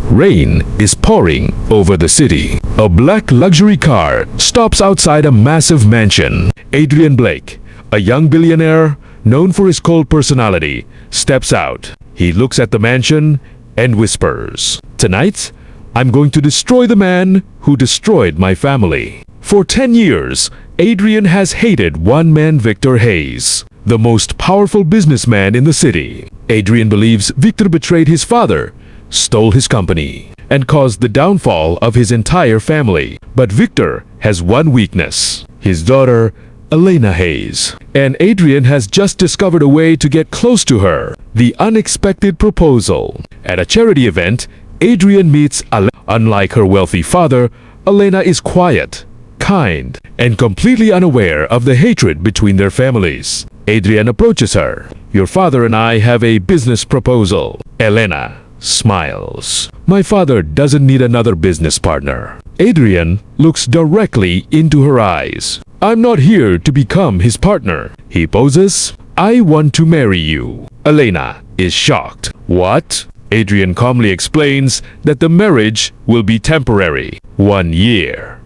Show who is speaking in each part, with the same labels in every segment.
Speaker 1: Rain is pouring over the city. A black luxury car stops outside a massive mansion. Adrian Blake, a young billionaire known for his cold personality, steps out. He looks at the mansion and whispers, "Tonight, I'm going to destroy the man who destroyed my family." For 10 years, Adrian has hated one man, Victor Hayes, the most powerful businessman in the city. Adrian believes Victor betrayed his father, stole his company, and caused the downfall of his entire family. But Victor has one weakness: his daughter, Elena Hayes. And Adrian has just discovered a way to get close to her: the unexpected proposal. At a charity event, Adrian meets Elena. Unlike her wealthy father, Elena is quiet, kind, and completely unaware of the hatred between their families. Adrian approaches her. "Your father and I have a business proposal." Elena smiles. "My father doesn't need another business partner." Adrian looks directly into her eyes. "I'm not here to become his partner." He poses. "I want to marry you." Elena is shocked. "What?" Adrian calmly explains that the marriage will be temporary, 1 year.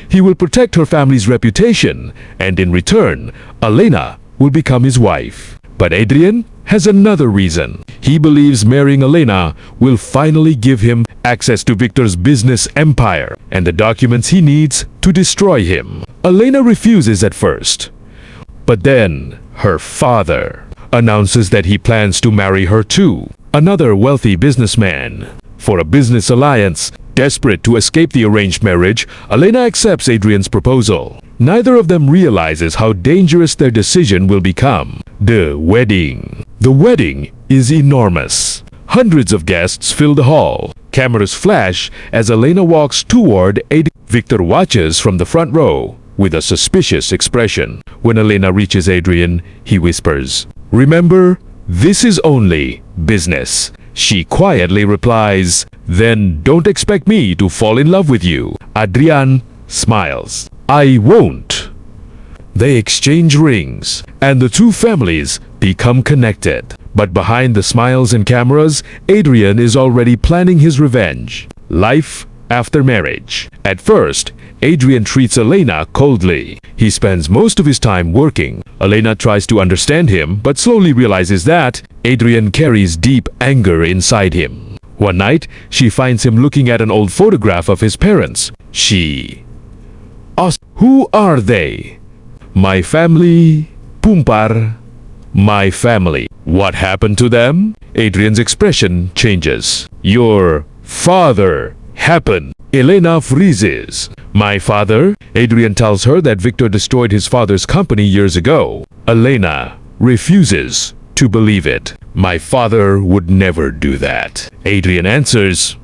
Speaker 1: He will protect her family's reputation, and in return, Elena will become his wife. But Adrian has another reason. He believes marrying Elena will finally give him access to Victor's business empire and the documents he needs to destroy him. Elena refuses at first, but then her father announces that he plans to marry her too, another wealthy businessman. For a business alliance, desperate to escape the arranged marriage, Elena accepts Adrian's proposal. Neither of them realizes how dangerous their decision will become. The wedding. The wedding is enormous. Hundreds of guests fill the hall. Cameras flash as Elena walks toward Adrian. Victor watches from the front row with a suspicious expression. When Elena reaches Adrian, he whispers, "Remember, this is only business." She quietly replies, "Then don't expect me to fall in love with you." Adrian smiles. "I won't." They exchange rings, and the two families become connected. But behind the smiles and cameras, Adrian is already planning his revenge. Life after marriage. At first, Adrian treats Elena coldly. He spends most of his time working. Elena tries to understand him, but slowly realizes that Adrian carries deep anger inside him. One night, she finds him looking at an old photograph of his parents. She asks, "Who are they?" "My family, Pumpar." "My family. What happened to them?" Adrian's expression changes. "Your father happened." Elena freezes. "My father?" Adrian tells her that Victor destroyed his father's company years ago. Elena refuses to believe it. "My father would never do that." Adrian answers,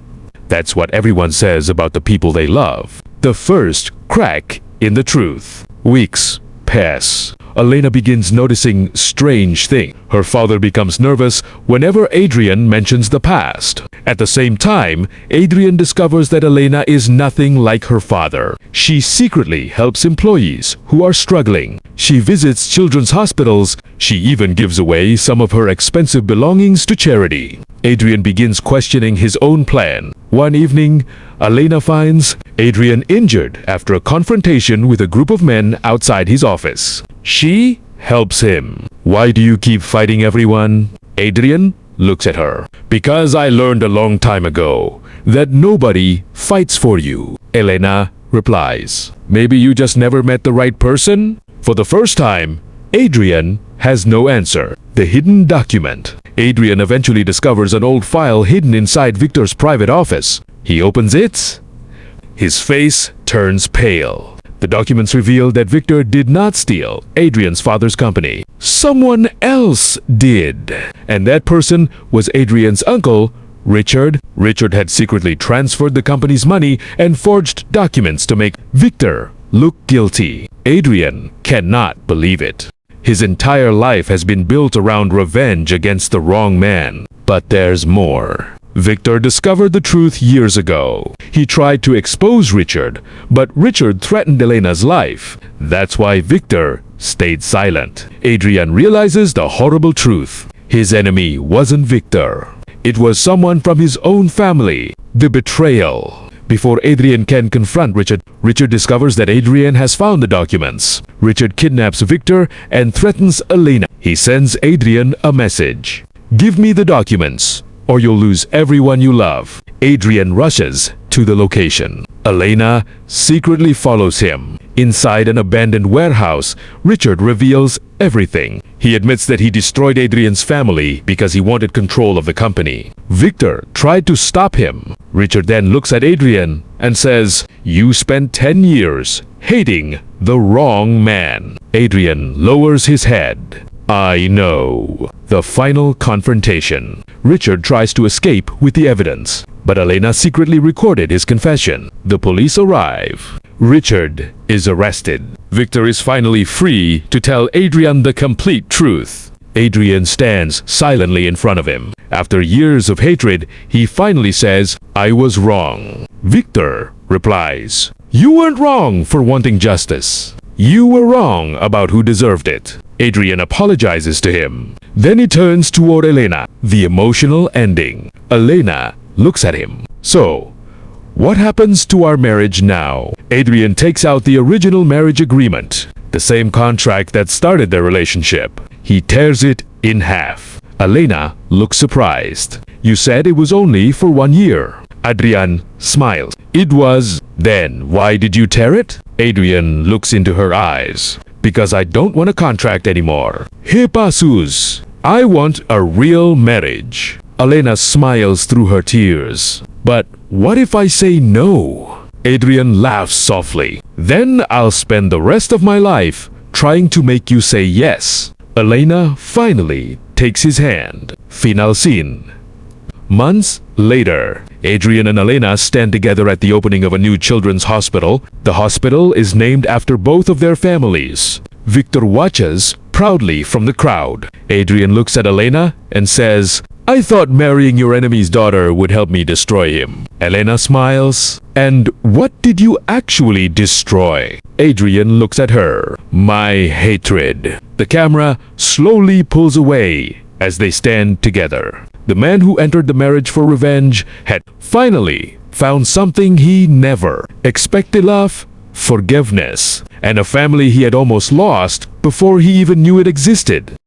Speaker 1: "That's what everyone says about the people they love." The first crack in the truth. Weeks pass. Elena begins noticing strange things. Her father becomes nervous whenever Adrian mentions the past. At the same time, Adrian discovers that Elena is nothing like her father. She secretly helps employees who are struggling. She visits children's hospitals. She even gives away some of her expensive belongings to charity. Adrian begins questioning his own plan. One evening, Elena finds Adrian injured after a confrontation with a group of men outside his office. She helps him. "Why do you keep fighting everyone?" Adrian looks at her. "Because I learned a long time ago that nobody fights for you." Elena replies, "Maybe you just never met the right person?" For the first time, Adrian has no answer. The hidden document. Adrian eventually discovers an old file hidden inside Victor's private office. He opens it. His face turns pale. The documents reveal that Victor did not steal Adrian's father's company. Someone else did. And that person was Adrian's uncle, Richard. Richard had secretly transferred the company's money and forged documents to make Victor look guilty. Adrian cannot believe it. His entire life has been built around revenge against the wrong man. But there's more. Victor discovered the truth years ago. He tried to expose Richard, but Richard threatened Elena's life. That's why Victor stayed silent. Adrian realizes the horrible truth. His enemy wasn't Victor. It was someone from his own family. The betrayal. Before Adrian can confront Richard, Richard discovers that Adrian has found the documents. Richard kidnaps Victor and threatens Elena. He sends Adrian a message. Give me the documents, or you'll lose everyone you love. Adrian rushes to the location. Elena secretly follows him. Inside an abandoned warehouse, Richard reveals everything. He admits that he destroyed Adrian's family because he wanted control of the company. Victor tried to stop him. Richard then looks at Adrian and says, "You spent 10 years hating the wrong man." Adrian lowers his head. I know. The final confrontation. Richard tries to escape with the evidence, but Elena secretly recorded his confession. The police arrive. Richard is arrested. Victor is finally free to tell Adrian the complete truth. Adrian stands silently in front of him. After years of hatred, he finally says, "I was wrong." Victor replies, "You weren't wrong for wanting justice. You were wrong about who deserved it." Adrian apologizes to him. Then he turns toward Elena. The emotional ending. Elena looks at him. "So, what happens to our marriage now?" Adrian takes out the original marriage agreement, the same contract that started their relationship. He tears it in half. Elena looks surprised. "You said it was only for 1 year." Adrian smiles. "It was. Then why did you tear it?" Adrian looks into her eyes. "Because I don't want a contract anymore. He passus. I want a real marriage." Elena smiles through her tears. "But what if I say no?" Adrian laughs softly. "Then I'll spend the rest of my life trying to make you say yes." Elena finally takes his hand. Final scene. Months later, Adrian and Elena stand together at the opening of a new children's hospital. The hospital is named after both of their families. Victor watches proudly from the crowd. Adrian looks at Elena and says, "I thought marrying your enemy's daughter would help me destroy him." Elena smiles. "And what did you actually destroy?" Adrian looks at her. "My hatred." The camera slowly pulls away as they stand together. The man who entered the marriage for revenge had finally found something he never expected: love, forgiveness, and a family he had almost lost before he even knew it existed.